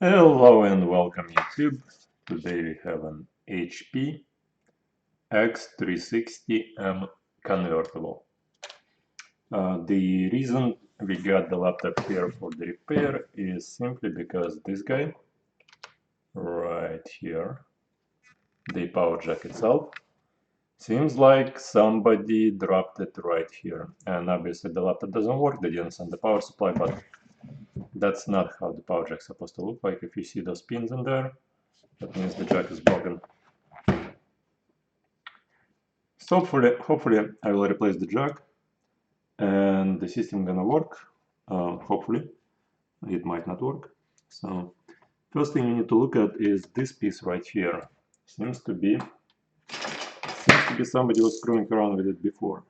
Hello and welcome YouTube. Today we have an HP X360 M convertible. The reason we got the laptop here for the repair is simply because this guy right here, the power jack itself, seems like somebody dropped it right here. And obviously the laptop doesn't work, they didn't send the power supply, but that's not how the power jack is supposed to look like. If you see those pins in there, that means the jack is broken. So hopefully I will replace the jack and the system gonna work. Hopefully it might not work. So first thing you need to look at is this piece right here. Seems to be somebody was screwing around with it before.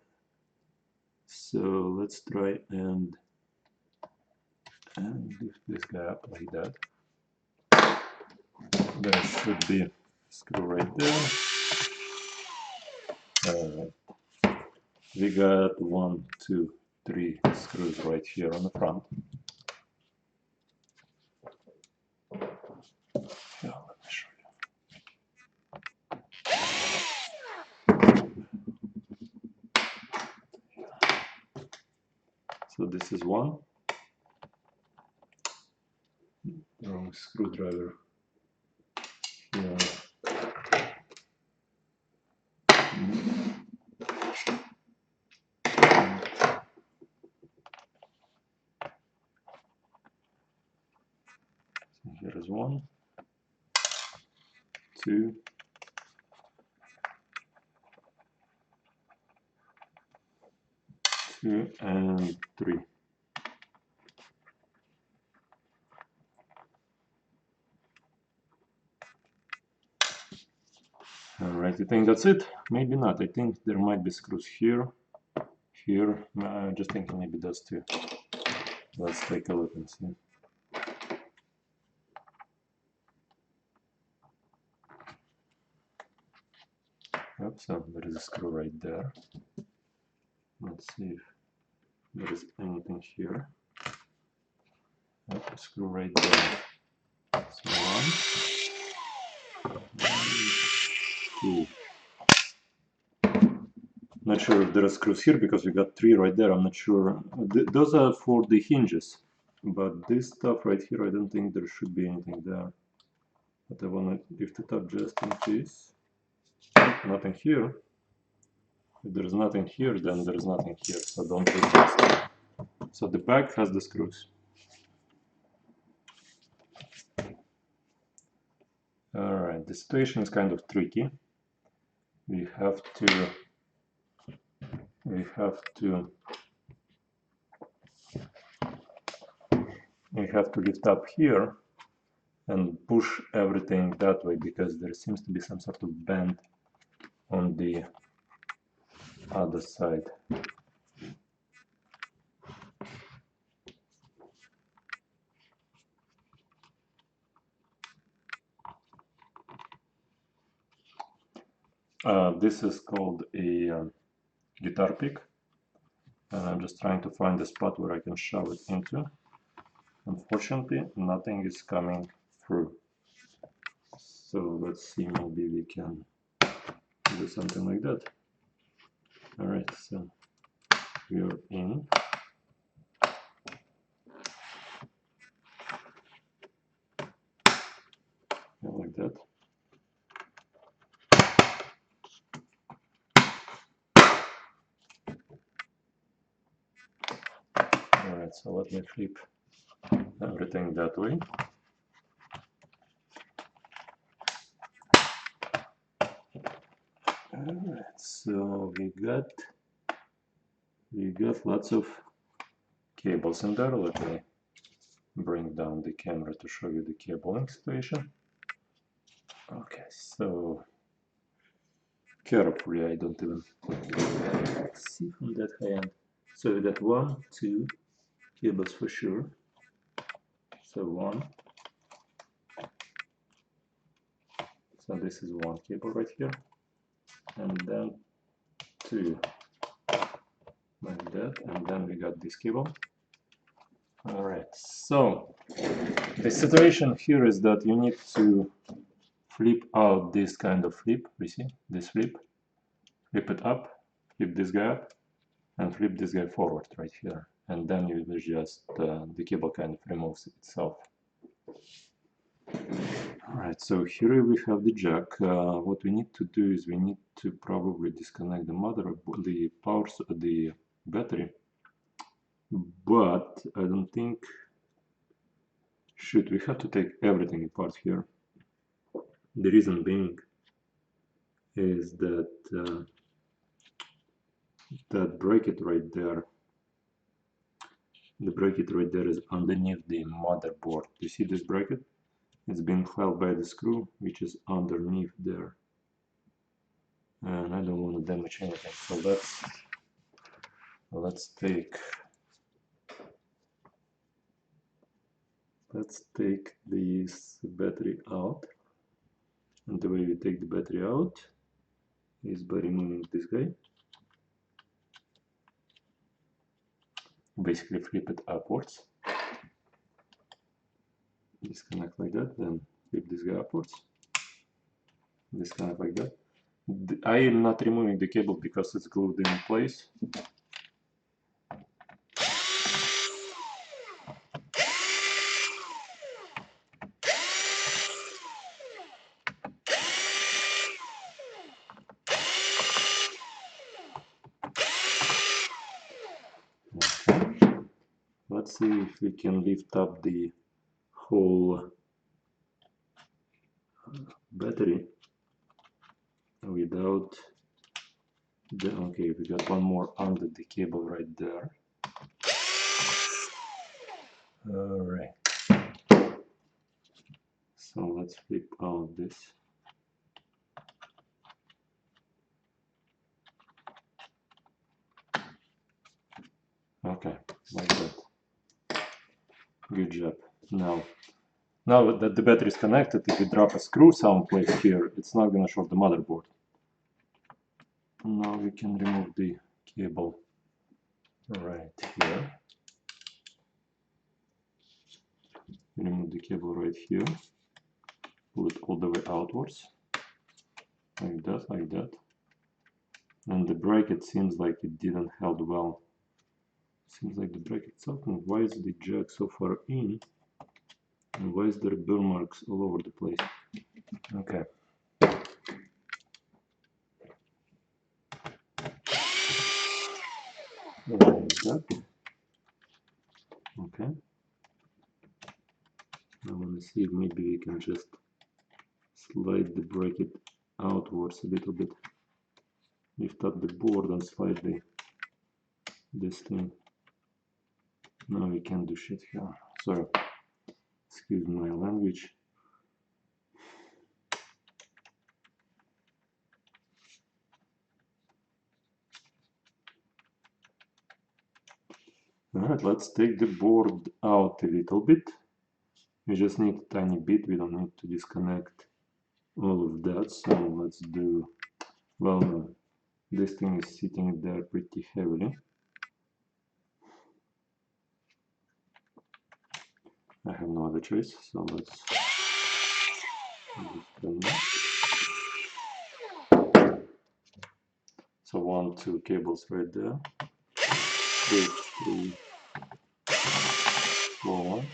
So let's try and lift this guy up like that. There should be a screw right there. We got 1, 2, 3 screws right here on the front. Yeah, let me show you. So this is one. Wrong screwdriver. Yeah. So here is 1, 2, 2, and 3. Alright, I think that's it. Maybe not. I think there might be screws here, here. I'm just thinking maybe those two. Let's take a look and see. Yep, so there is a screw right there. Let's see if there is anything here. Yep, a screw right there. So 1, 2. Not sure if there are screws here because we got 3 right there. I'm not sure. Those are for the hinges, but this stuff right here, I don't think there should be anything there. But I want to lift it up just in case. Nothing here. If there's nothing here, then there's nothing here. So don't take this. So the back has the screws. All right, the situation is kind of tricky. We have to lift up here and push everything that way because there seems to be some sort of bend on the other side. This is called a guitar pick, and I'm just trying to find a spot where I can shove it into. Unfortunately, nothing is coming through. So let's see, maybe we can do something like that. All right, so we're in. Yeah, like that. All right, so let me flip everything that way. All right, so we got lots of cables in there. Let me bring down the camera to show you the cabling situation. Okay, so carefully, I don't even see from that high end. So we got 1, 2 cables for sure. So 1. So this is 1 cable right here, and then 2 like that, and then we got this cable. All right, so The situation here is that you need to flip out this kind of flip. We see this flip it up, flip this guy up, and flip this guy forward right here. And then you will just, the cable kind of removes itself. Alright, so here we have the jack. What we need to do is we need to probably disconnect the the battery. But I don't think, shoot, we have to take everything apart here. The reason being is that that bracket right there, the bracket right there is underneath the motherboard. You see this bracket? It's being held by the screw, which is underneath there. And I don't want to damage anything, so let's take this battery out. And the way we take the battery out is by removing this guy. Basically flip it upwards. Disconnect like that, then flip this guy upwards. Disconnect like that. I am not removing the cable because it's glued in place. Okay. Let's see if we can lift up the whole battery without the, okay, we got one more under the cable right there. Alright, so let's flip out this. Okay, like that. Good job. Now that the battery is connected, if we drop a screw someplace here, it's not gonna short the motherboard. Now we can remove the cable right here. Remove the cable right here. Pull it all the way outwards. Like that. And the bracket seems like it didn't hold well. Seems like the bracket's open. Why is the jack so far in? And why is there burn marks all over the place? Okay. Like that. Okay. I want to see if maybe we can just slide the bracket outwards a little bit. Lift up the board and slide this thing. No, we can't do shit here. Sorry. Excuse my language. Alright, let's take the board out a little bit. We just need a tiny bit, we don't need to disconnect all of that, so let's do, well, no, this thing is sitting there pretty heavily. I have no other choice, so let's disconnect. So 1, 2 cables right there. 2, 3, 4.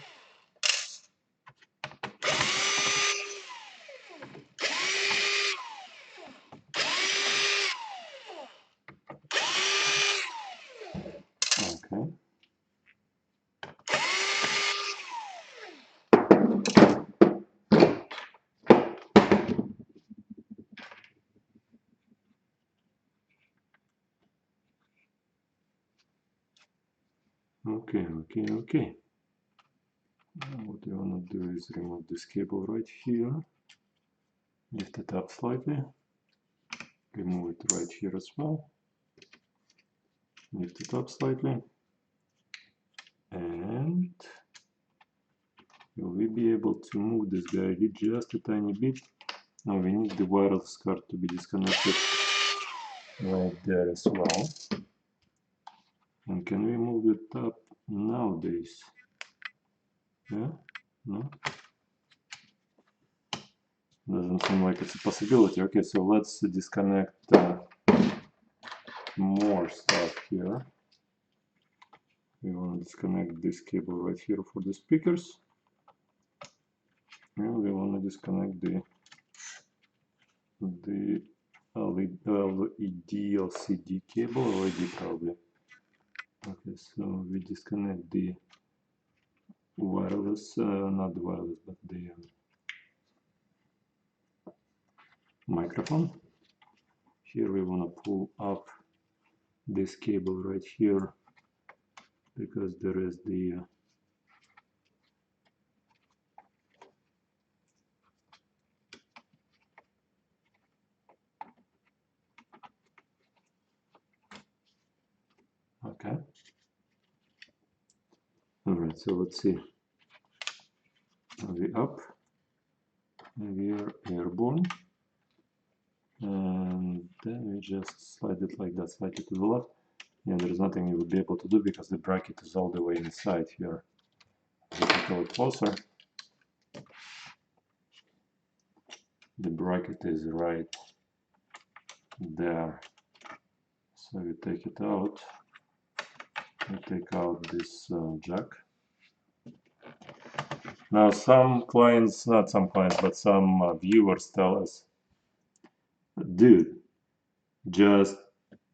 Okay. Okay. Now what we want to do is remove this cable right here, lift it up slightly, remove it right here as well, lift it up slightly, and will we be able to move this guy just a tiny bit? Now we need the wireless card to be disconnected right there as well. And can we move it up nowadays? Yeah, no, doesn't seem like it's a possibility. Okay, so let's disconnect more stuff here. We want to disconnect this cable right here for the speakers, and we want to disconnect the LED LCD cable, LED probably. Okay, so we disconnect the wireless, not the wireless, but the microphone. Here we want to pull up this cable right here because there is the okay. All right, so let's see. We up, we are airborne, and then we just slide it like that, slightly to the left. Yeah, there's nothing you would be able to do because the bracket is all the way inside here. If you go closer, the bracket is right there. So you take it out, you take out this jack. Now some clients, not some clients, but some viewers tell us, dude, just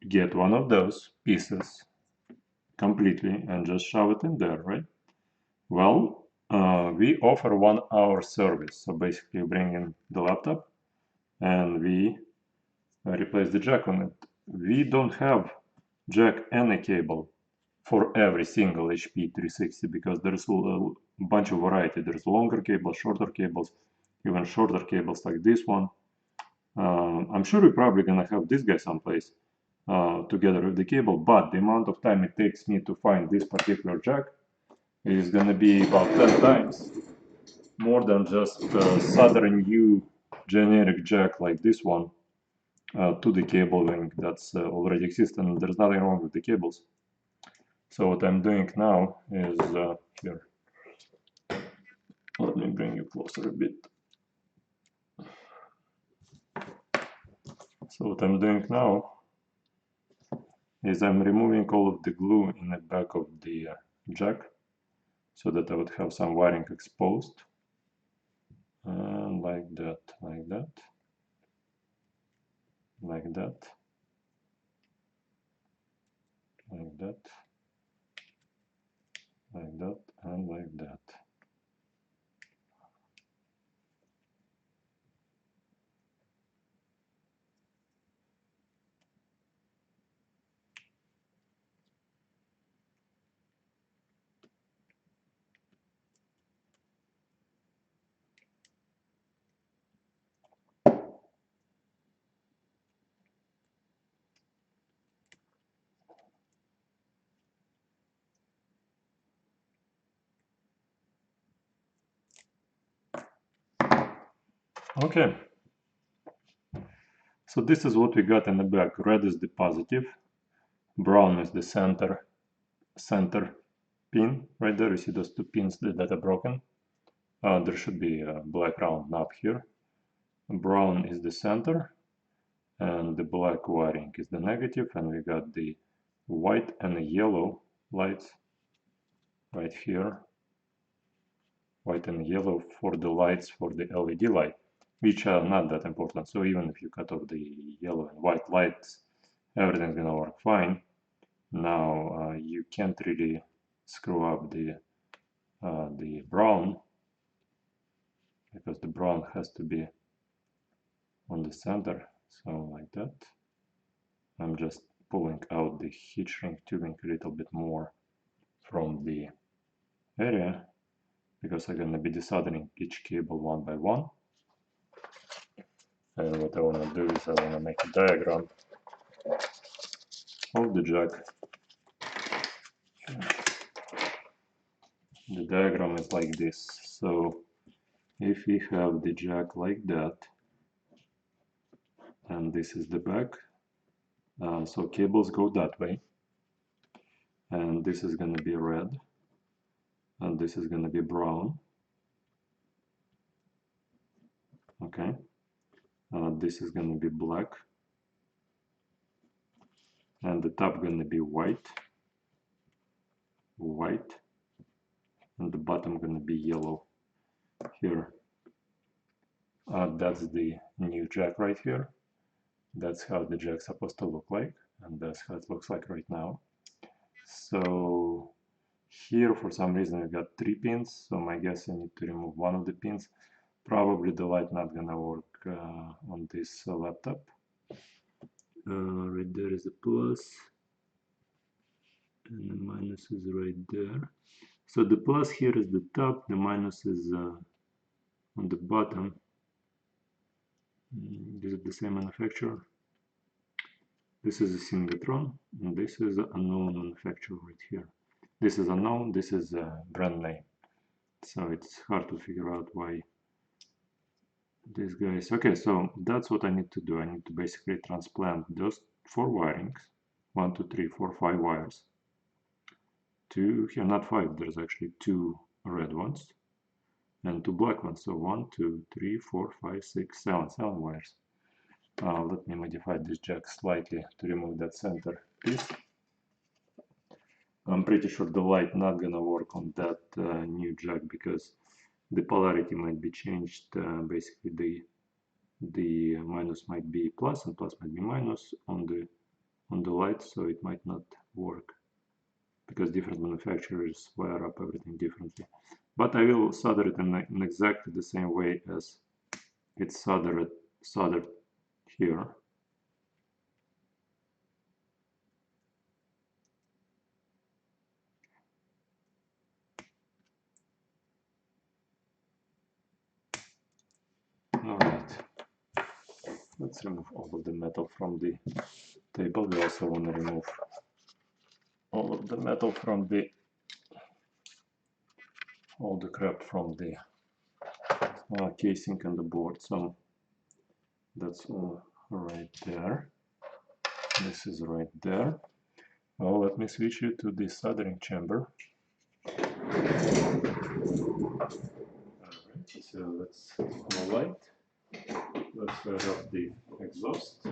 get one of those pieces completely and just shove it in there, right? Well, we offer 1 hour service. So basically you bring in the laptop and we replace the jack on it. We don't have jack and a cable for every single HP 360 because there's a bunch of variety. There's longer cables, shorter cables, even shorter cables like this one. I'm sure we're probably gonna have this guy someplace together with the cable, but the amount of time it takes me to find this particular jack is gonna be about 10 times more than just soldering new generic jack like this one to the cable link that's already exists, and there's nothing wrong with the cables. So what I'm doing now is here. Let me bring you closer a bit. So what I'm doing now is I'm removing all of the glue in the back of the jack so that I would have some wiring exposed. And like that, like that, like that, like that, like that, and like that. Okay, so this is what we got in the back. Red is the positive, brown is the center pin right there. You see those two pins that are broken. There should be a black round knob here. Brown is the center, and the black wiring is the negative, and we got the white and yellow lights right here. White and yellow for the lights for the LED light, which are not that important. So even if you cut off the yellow and white lights, everything's gonna work fine. Now you can't really screw up the brown because the brown has to be on the center. So like that. I'm just pulling out the heat shrink tubing a little bit more from the area because I'm gonna be desoldering each cable one by one. And what I want to do is I want to make a diagram of the jack. The diagram is like this. So if we have the jack like that, and this is the back, so cables go that way, and this is going to be red. and this is going to be brown. Okay, this is going to be black, and the top going to be white, and the bottom going to be yellow here. That's the new jack right here. That's how the jack's supposed to look like, and that's how it looks like right now. So here for some reason we got 3 pins, so my guess I need to remove one of the pins. Probably the light not gonna work on this laptop. Right there is a plus, and the minus is right there. So the plus here is the top, the minus is on the bottom. Is it the same manufacturer? This is a Singletron, and this is a unknown manufacturer right here. This is unknown, this is a brand name. So it's hard to figure out why these guys. Okay, so that's what I need to do. I need to basically transplant those 4 wirings, 1, 2, 3, 4, 5 wires. Two here, not 5, there's actually 2 red ones and 2 black ones. So 1, 2, 3, 4, 5, 6, 7 wires. Let me modify this jack slightly to remove that center piece. I'm pretty sure the light not gonna work on that new jack because the polarity might be changed. Basically, the minus might be plus and plus might be minus on the light, so it might not work because different manufacturers wire up everything differently. But I will solder it in exactly the same way as it's soldered here. Alright, let's remove all of the metal from the table. We also want to remove all of the metal from all the crap from the casing and the board. So that's all right there. This is right there. Well, let me switch you to the soldering chamber. Alright, so let's on the light. Let's fire up the exhaust.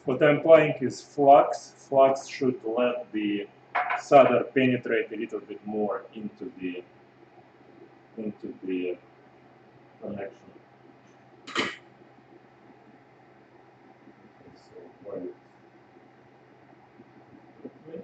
What I'm applying is flux. Flux should let the solder penetrate a little bit more into the connection. So, right. Okay.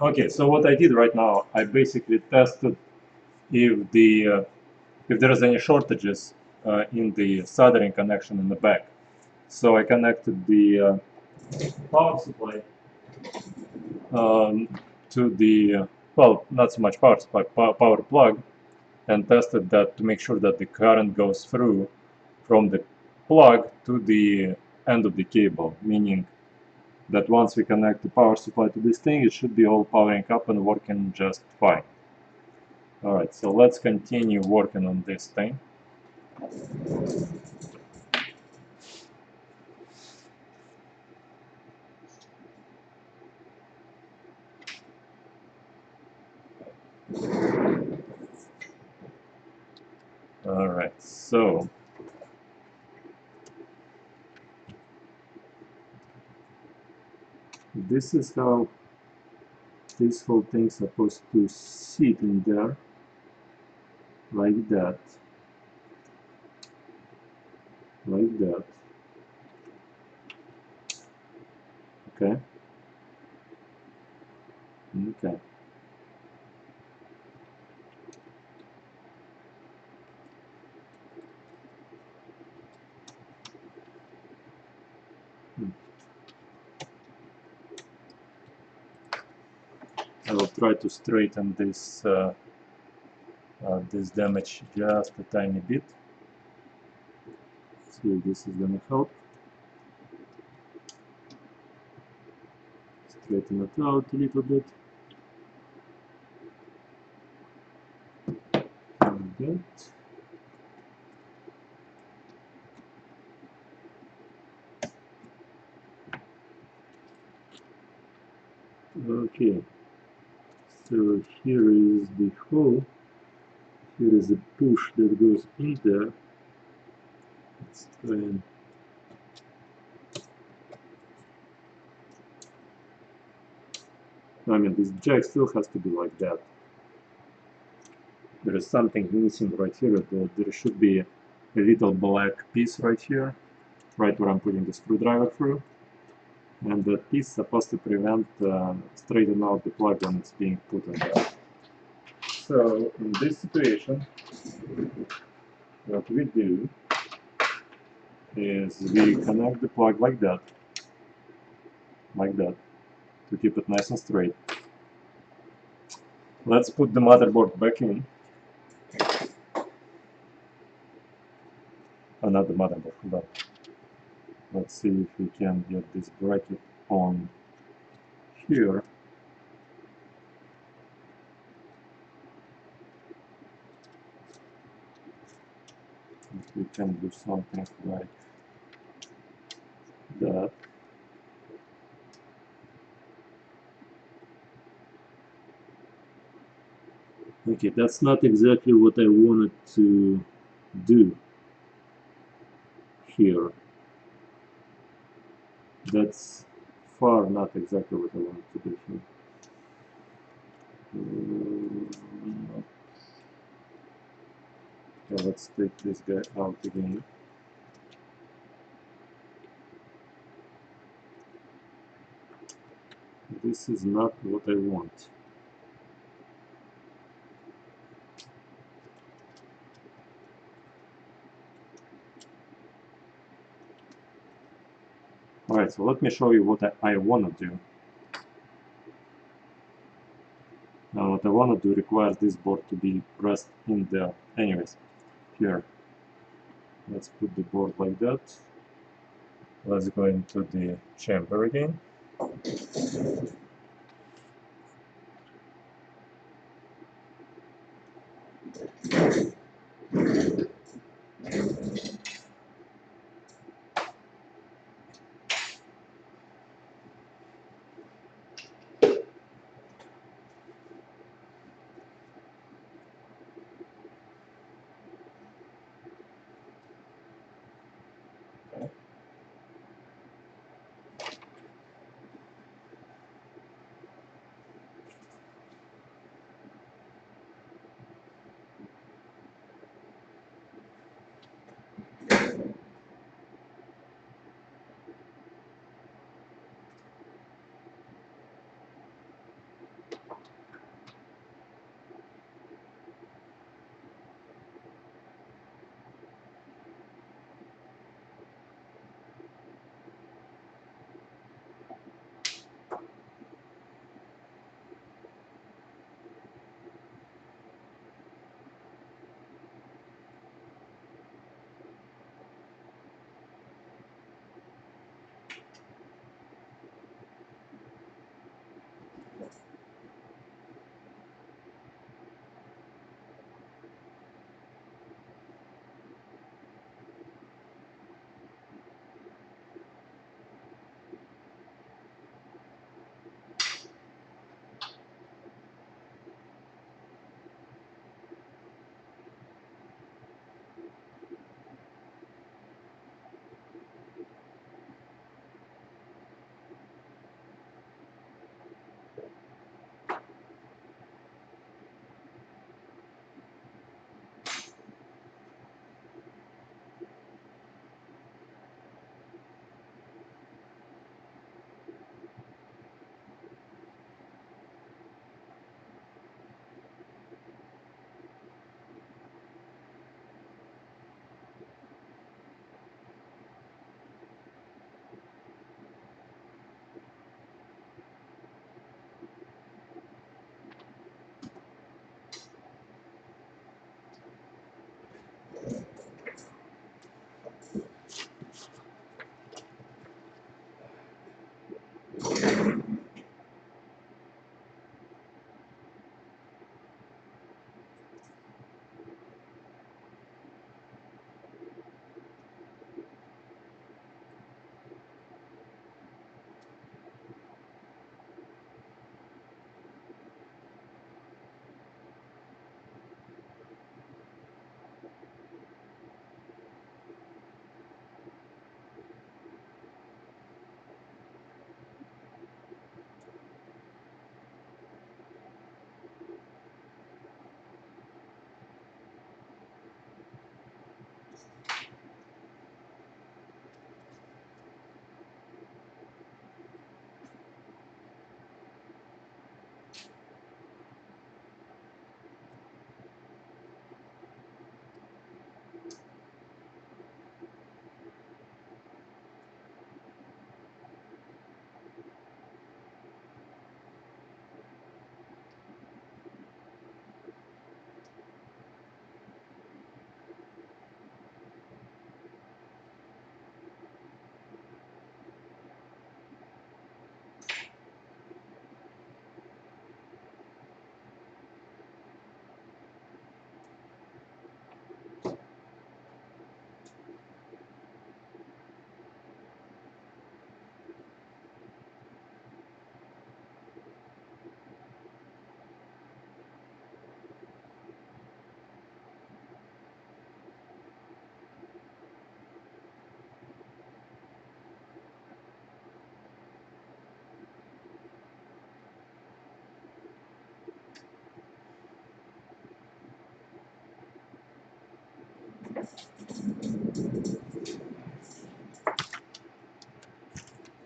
Okay, so what I did right now, I basically tested if there is any shortages in the soldering connection in the back. So I connected the power supply to the well, not so much power supply, power plug, and tested that to make sure that the current goes through from the plug to the end of the cable, meaning that once we connect the power supply to this thing, it should be all powering up and working just fine. Alright, so let's continue working on this thing. Alright, so this is how this whole thing's supposed to sit in there, like that, like that. Okay. Okay. I will try to straighten this this damage just a tiny bit. See if this is gonna help. Straighten it out a little bit. Like that. Okay, so here is the hole, here is a push that goes in there. Let's try and I mean, this jack still has to be like that. There is something missing right here. There should be a little black piece right here, right where I'm putting the screwdriver through. And that piece is supposed to prevent straighten out the plug when it's being put in there. So in this situation, what we do is we connect the plug like that, to keep it nice and straight. Let's put the motherboard back in. Not the motherboard, but let's see if we can get this bracket on here. If we can do something like that. Okay, that's not exactly what I wanted to do here. That's far not exactly what I wanted to do here. Okay, let's take this guy out again. This is not what I want. Alright, so let me show you what I want to do. Now what I want to do requires this board to be pressed in there. Anyways, here, let's put the board like that. Let's go into the chamber again.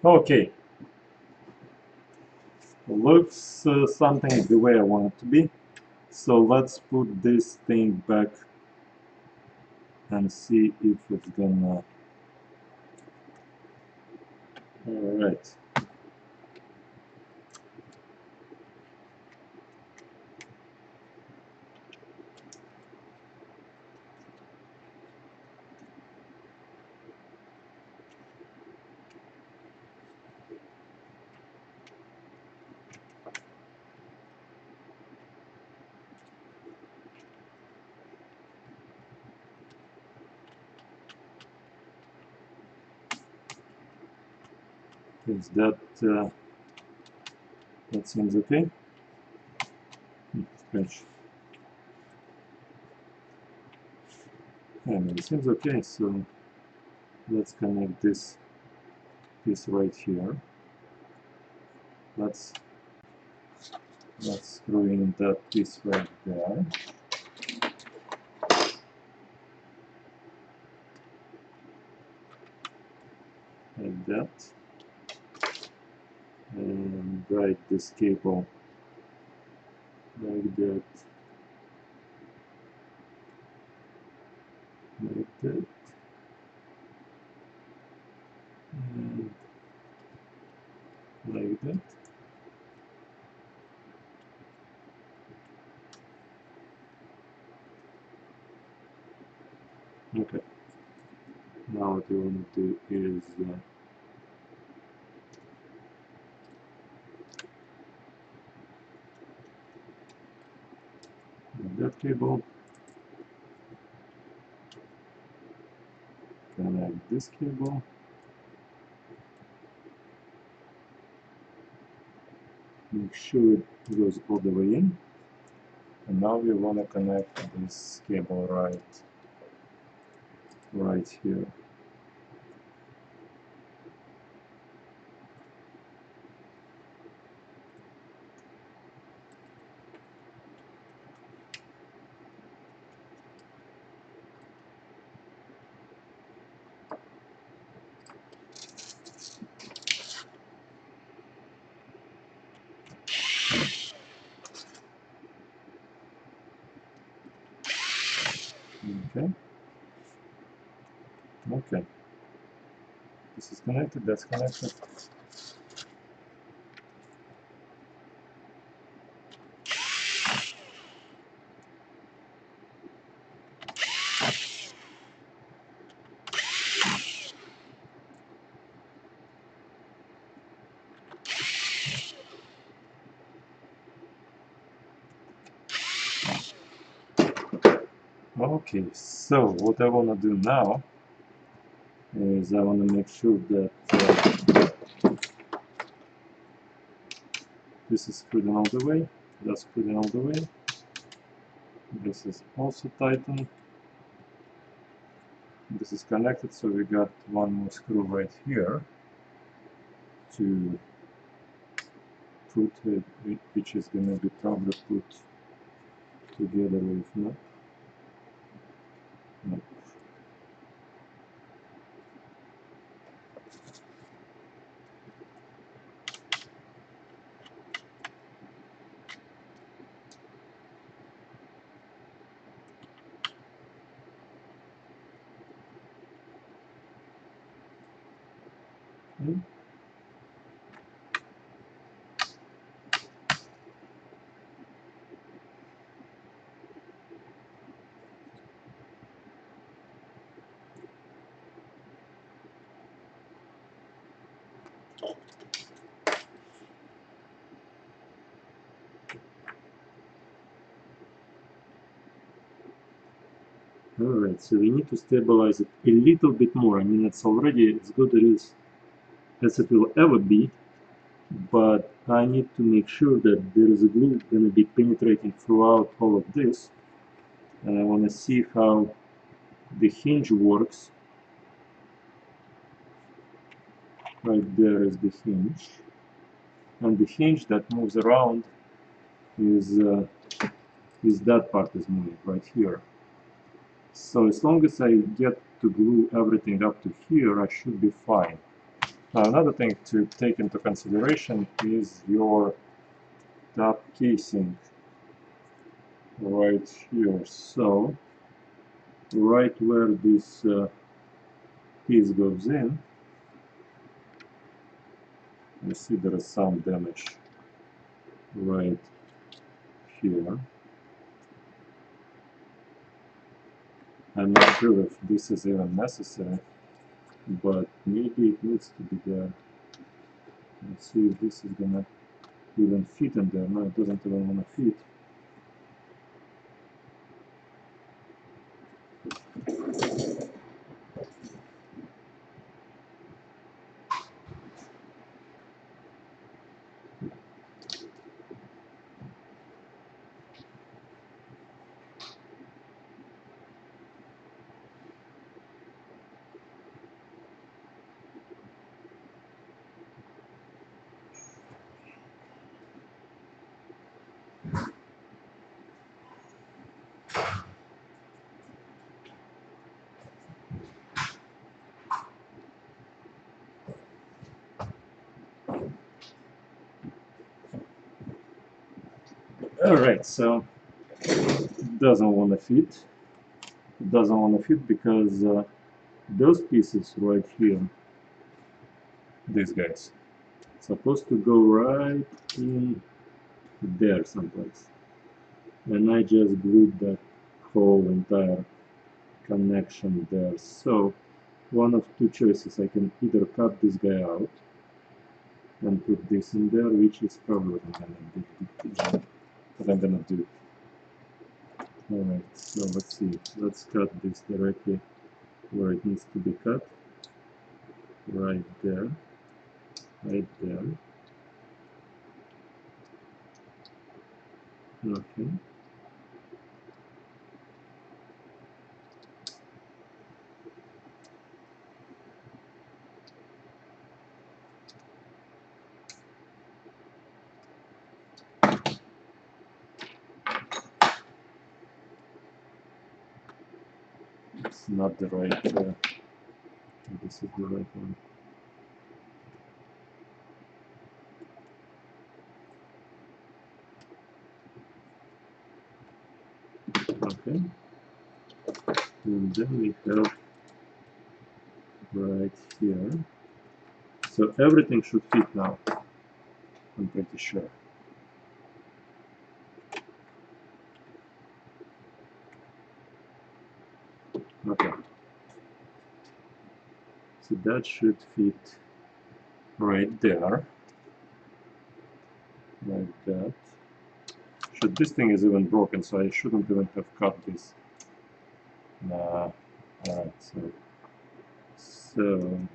Okay, looks something the way I want it to be. So let's put this thing back and see if it's gonna. Alright. Is that seems okay? Scratch. Yeah, I mean, it seems okay, so let's connect this piece right here. Let's screw in that piece right there. Like that. And drag this cable like that. Like that. And like that. Okay. Now what you want to do is that cable, connect this cable, make sure it goes all the way in, and now we want to connect this cable right here. Okay. Okay. This is connected, that's connected. Okay, so what I want to do now is I want to make sure that this is screwed in all the way, that's screwed in all the way, this is also tightened, this is connected, so we got one more screw right here to put it, which is going to be probably put together with no. Alright, so we need to stabilize it a little bit more. I mean, it's already as good as it will ever be, but I need to make sure that there is a glue going to be penetrating throughout all of this. And I want to see how the hinge works. Right there is the hinge. And the hinge that moves around is that part is moving right here. So as long as I get to glue everything up to here, I should be fine. Now another thing to take into consideration is your top casing right here. So right where this piece goes in, you see there is some damage right here. I'm not sure if this is even necessary, but maybe it needs to be there. Let's see if this is gonna even fit in there. No, it doesn't even wanna fit. Alright, so it doesn't want to fit. It doesn't want to fit because those pieces right here, these guys, supposed to go right in there someplace. And I just glued that whole entire connection there. So one of two choices: I can either cut this guy out and put this in there, which is probably what I'm gonna do. Alright, so let's see. Let's cut this directly where it needs to be cut. Right there. Right there. Okay. It's not the right, this is the right one. Okay. And then we have right here. So everything should fit now, I'm pretty sure. Okay. So that should fit right there. Like that. This thing is even broken, so I shouldn't even have cut this. Alright, so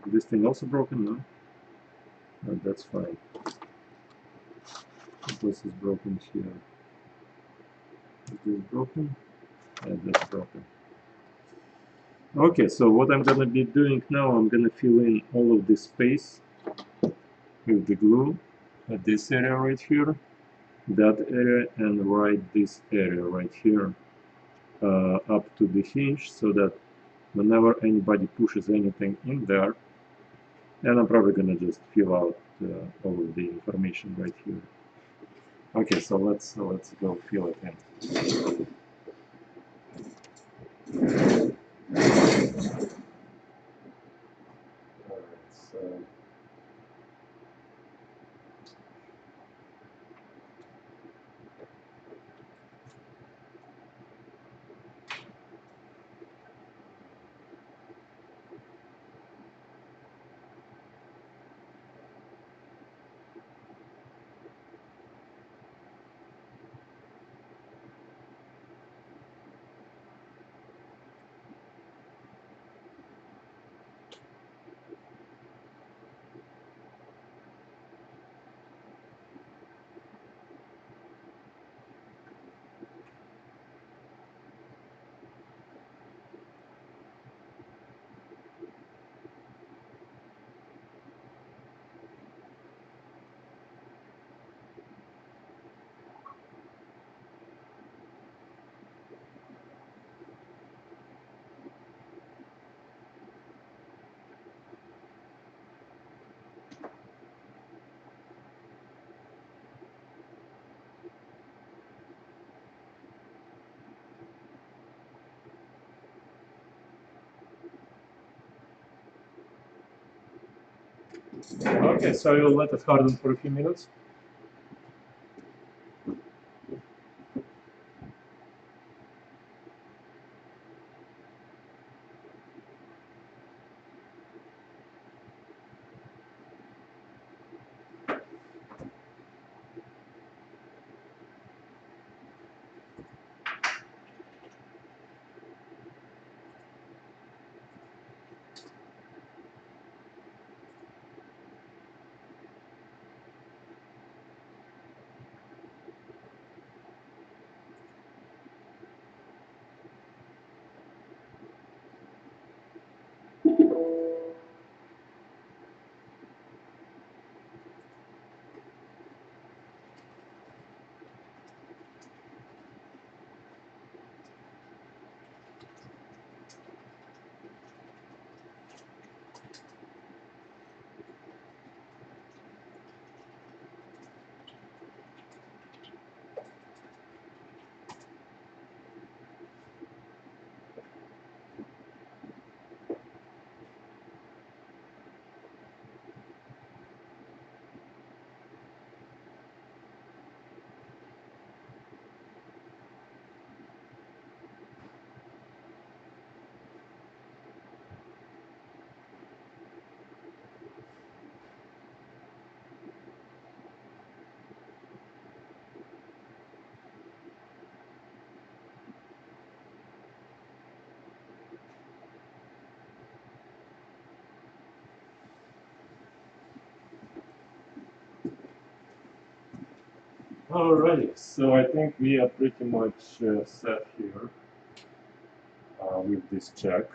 this thing also broken now? No, that's fine. This is broken here. This is broken, and that's broken. Okay, so what I'm gonna be doing now, I'm gonna fill in all of this space with the glue at this area right here, that area, and right this area right here up to the hinge, so that whenever anybody pushes anything in there, and I'm probably gonna just fill out all of the information right here. Okay, so let's go fill it in. Alright, so okay, so I will let it harden for a few minutes. Alrighty, so I think we are pretty much set here with this check.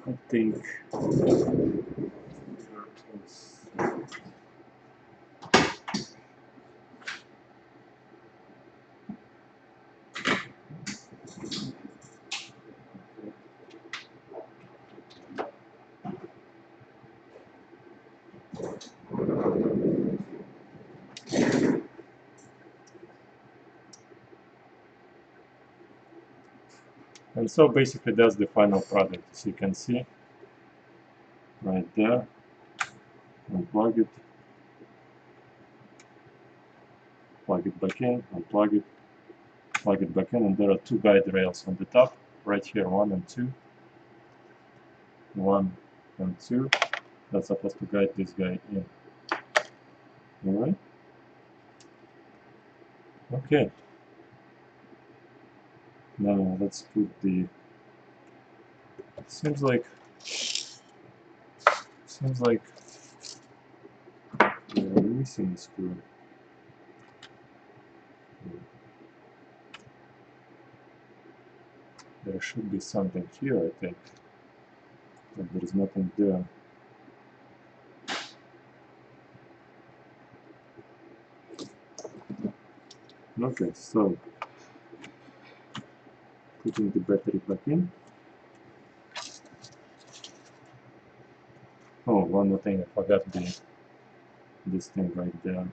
I think here is and so basically that's the final product, as you can see right there. Unplug it, plug it back in, unplug it, plug it back in, and there are two guide rails on the top, right here, 1 and 2. 1 and 2. That's supposed to guide this guy in. Alright? Okay. Now let's put the. Seems like we're missing a screw. There should be something here, I think, but there is nothing there. Okay, so putting the battery back in. Oh, one more thing, I forgot this thing right there.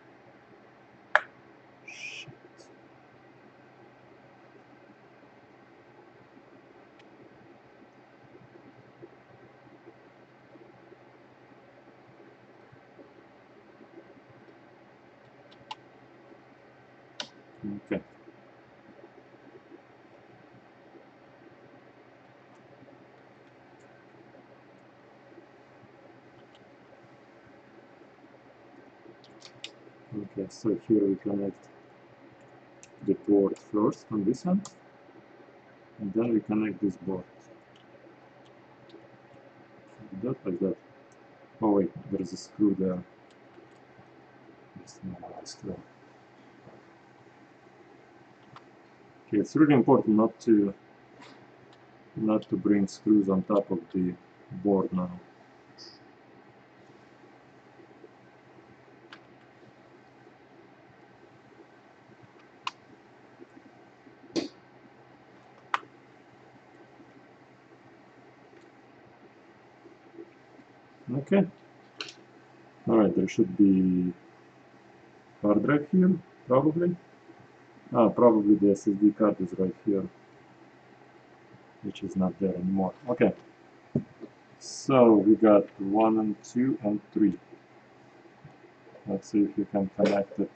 Shit. Okay. Okay, so here we connect the port first on this one, and then we connect this board. Like that. Oh wait, there is a screw there. It's not a screw. Okay, it's really important not to bring screws on top of the board now. Okay. Alright, there should be hard drive here, probably. Ah, probably the SSD card is right here, which is not there anymore. Okay. So we got 1 and 2 and 3. Let's see if you can connect it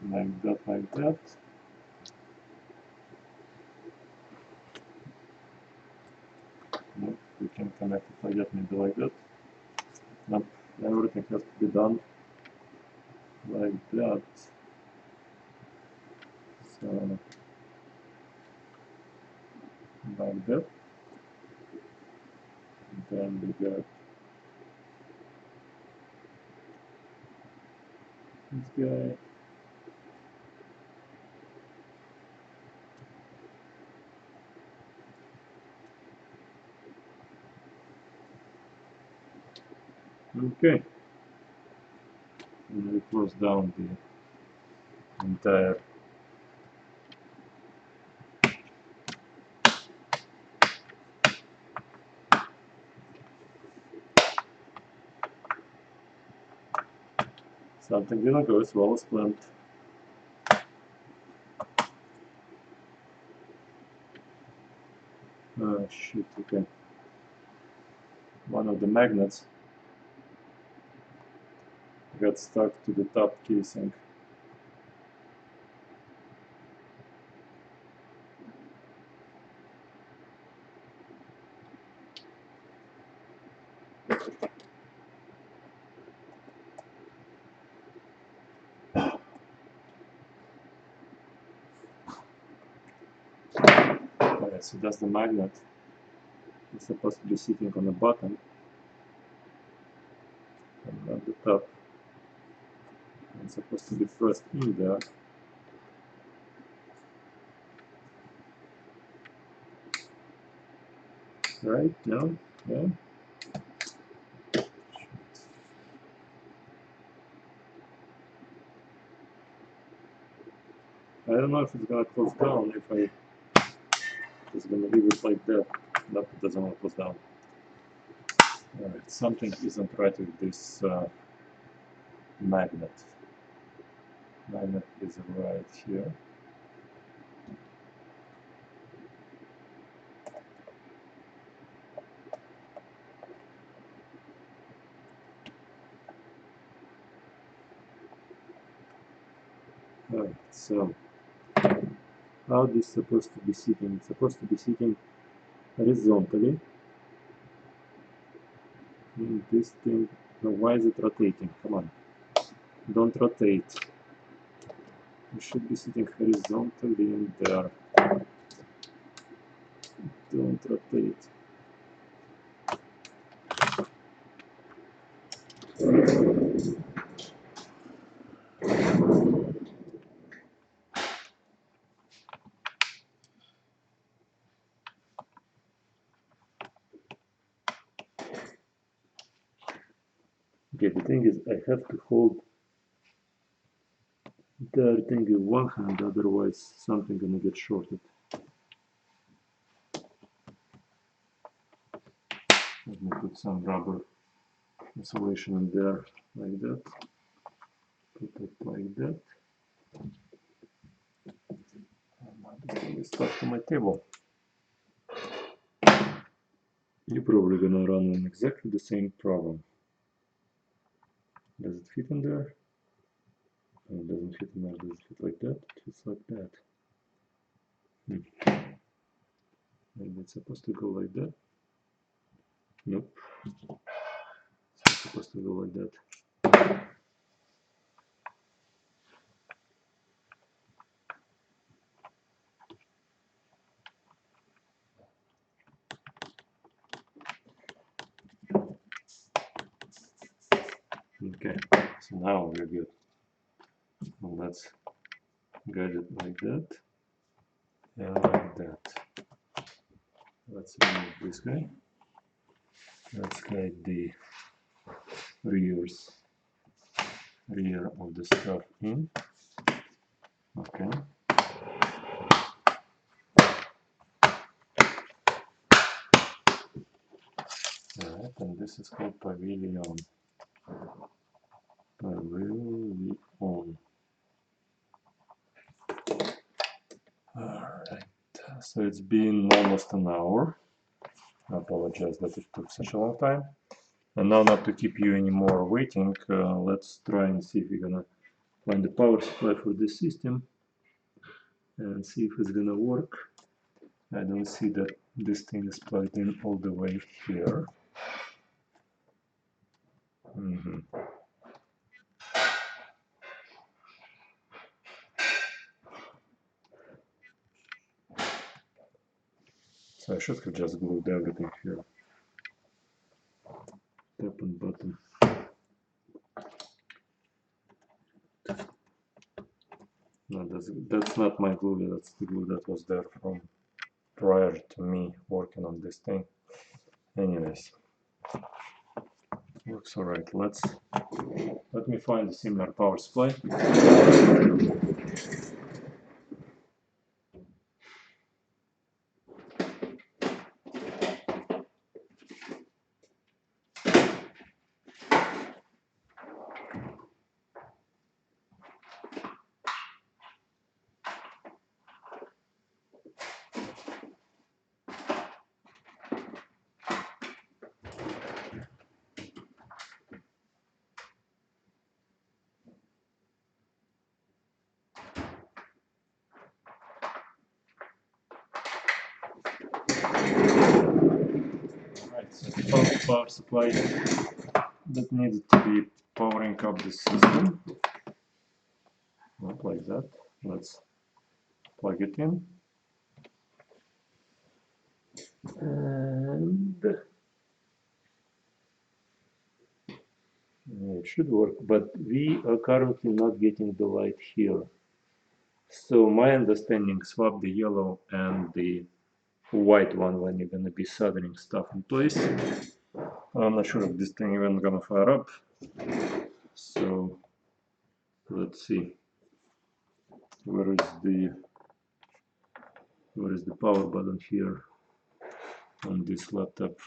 like that, like that. Nope, we can connect it like that, maybe like that. Nope, everything has to be done like that. So, like that. Then we got this guy. Okay. And we close down the entire something didn't go as well as planned. Shit, okay. One of the magnets got stuck to the top casing. Okay, so that's the magnet. It's supposed to be sitting on the bottom and not the top. It's supposed to be pressed in there. Right? No? Yeah? I don't know if it's gonna close down, if I just gonna leave it like that. Nope, it doesn't want to close down. Alright, something isn't right with this magnet. Magnet is right here. Alright, so how this is supposed to be sitting? It's supposed to be sitting horizontally. And this thing, now why is it rotating? Come on, don't rotate. You should be sitting horizontally in there. Don't rotate. Okay, the thing is, I have to hold the thing in one hand, otherwise something gonna get shorted. Let me put some rubber insulation in there, like that. Put it like that. And stuck to my table. You're probably gonna run on exactly the same problem. Does it fit in there? No, it doesn't fit in there. Does it fit like that? It fits like that. Maybe it's supposed to go like that. Nope. It's supposed to go like that. Okay, so now we're good. Well, let's guide it like that and like that. Let's remove this guy. Let's guide the rear of the stuff in. Okay. Alright, and this is called Pavilion. Pavilion. Alright, so it's been almost an hour. I apologize that it took such a long time. And now, not to keep you anymore waiting, let's try and see if we're gonna find the power supply for this system and see if it's gonna work. I don't see that this thing is plugged in all the way here. So I should have just glued everything here. Top and bottom. No, that's not my glue, that's the glue that was there from prior to me working on this thing. Anyways, looks alright. Let me find a similar power supply. Alright, so the power supply that needs to be powering up the system. Not like that. Let's plug it in. And it should work, but we are currently not getting the light here. So my understanding, swap the yellow and the white one when you're gonna be soldering stuff in place. I'm not sure if this thing even gonna fire up. So let's see. Where is the power button here on this laptop?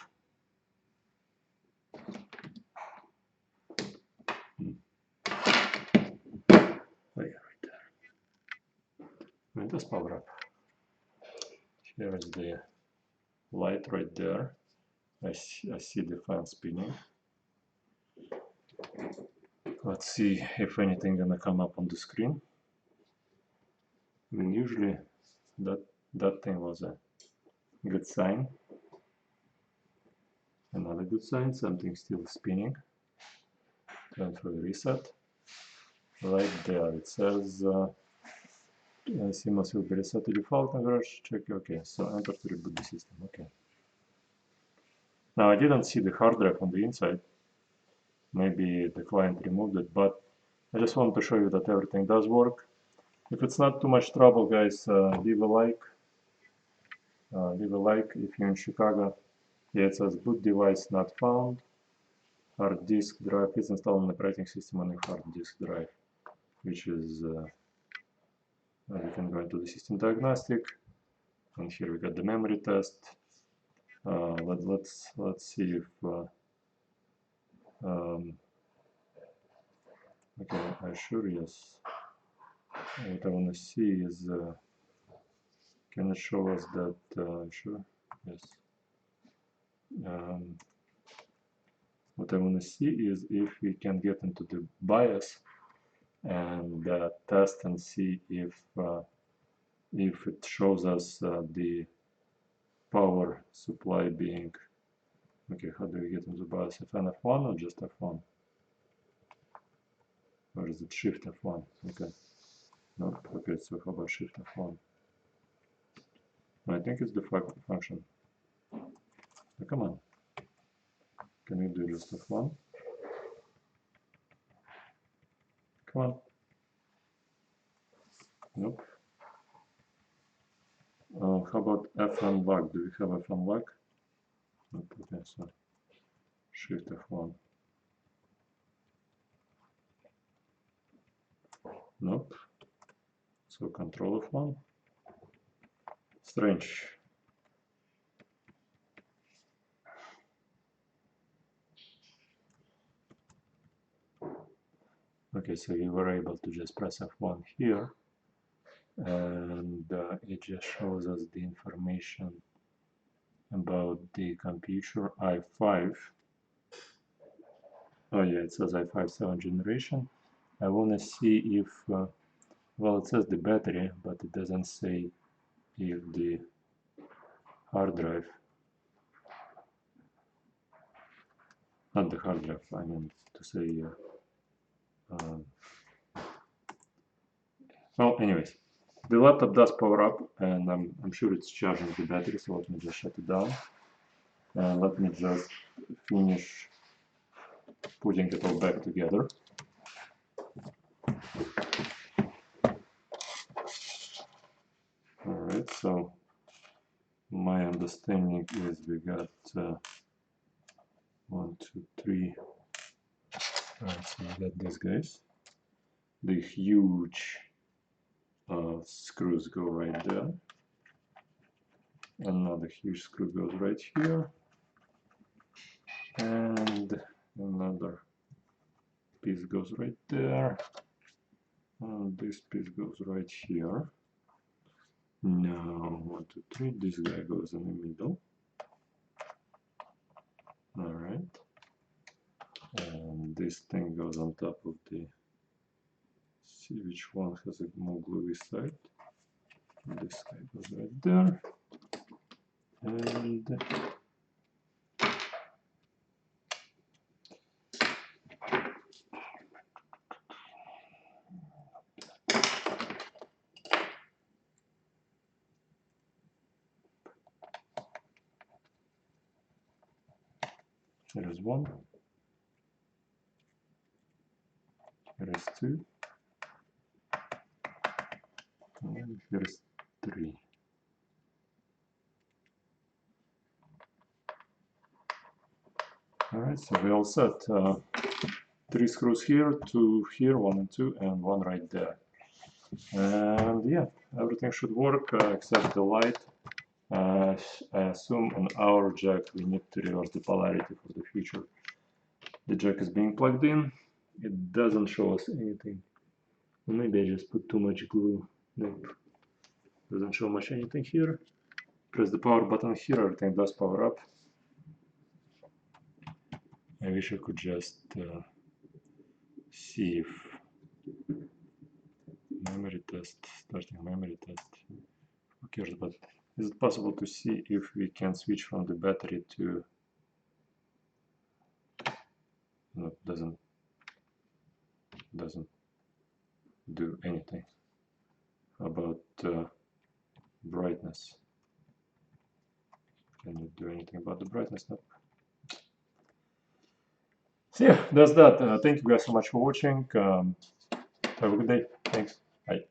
Oh yeah, right there. It does power up. Here is the light right there. I see the fan spinning. Let's see if anything gonna come up on the screen. I mean, usually that thing was a good sign. Another good sign, something still spinning. Time for the reset. Right there, it says CMOS will be reset to default average. Check. Okay, so enter to reboot the system. Okay. Now I didn't see the hard drive on the inside. Maybe the client removed it, but I just want to show you that everything does work. If it's not too much trouble, guys, leave a like. Leave a like if you're in Chicago. Yeah, it says boot device not found. Hard disk drive is installed on the operating system on a hard disk drive, which is we can go into the system diagnostic, and here we got the memory test. Let's see if okay, I sure yes. What I want to see is can it show us that sure yes. What I want to see is if we can get into the BIOS and test and see if it shows us the power supply being okay. How do we get into BIOS? F1 or just F1? Or is it Shift F1? Okay. Nope. Okay, so how about Shift F1? I think it's the function. Oh, come on. Can we do just F1? Come on. Nope. How about F1 lock? Do we have F1 lock? Nope. Okay, so Shift F1. Nope. So Control F1. Strange. Okay, so we were able to just press F1 here, and it just shows us the information about the computer i5. Oh yeah, it says i5 7th generation. I want to see if, well, it says the battery, but it doesn't say if the hard drive, not the hard drive, I mean to say, well, anyways, the laptop does power up, and I'm sure it's charging the battery, so let me just shut it down. And let me just finish putting it all back together. Alright, so my understanding is we got 1, 2, 3. Alright, so we got these guys. The huge screws go right there. Another huge screw goes right here. And another piece goes right there. And this piece goes right here. Now, 1, 2, 3, this guy goes in the middle. Alright. And this thing goes on top of the, see which one has a more gluey side. This guy goes right there. And Here is 1. Here is 2. And here is 3. Alright, so we all set. 3 screws here, 2 here, 1 and 2, and 1 right there. And yeah, everything should work except the light. I assume on our jack we need to reverse the polarity for the future. The jack is being plugged in. It doesn't show us anything. Maybe I just put too much glue. Nope. Doesn't show much anything here. Press the power button here, everything does power up. I wish I could just see if memory test, starting memory test. Who cares? But is it possible to see if we can switch from the battery to? No, it doesn't do anything. How about brightness? Can you do anything about the brightness? No. So yeah, that's that. Thank you guys so much for watching. Have a good day. Thanks. Bye.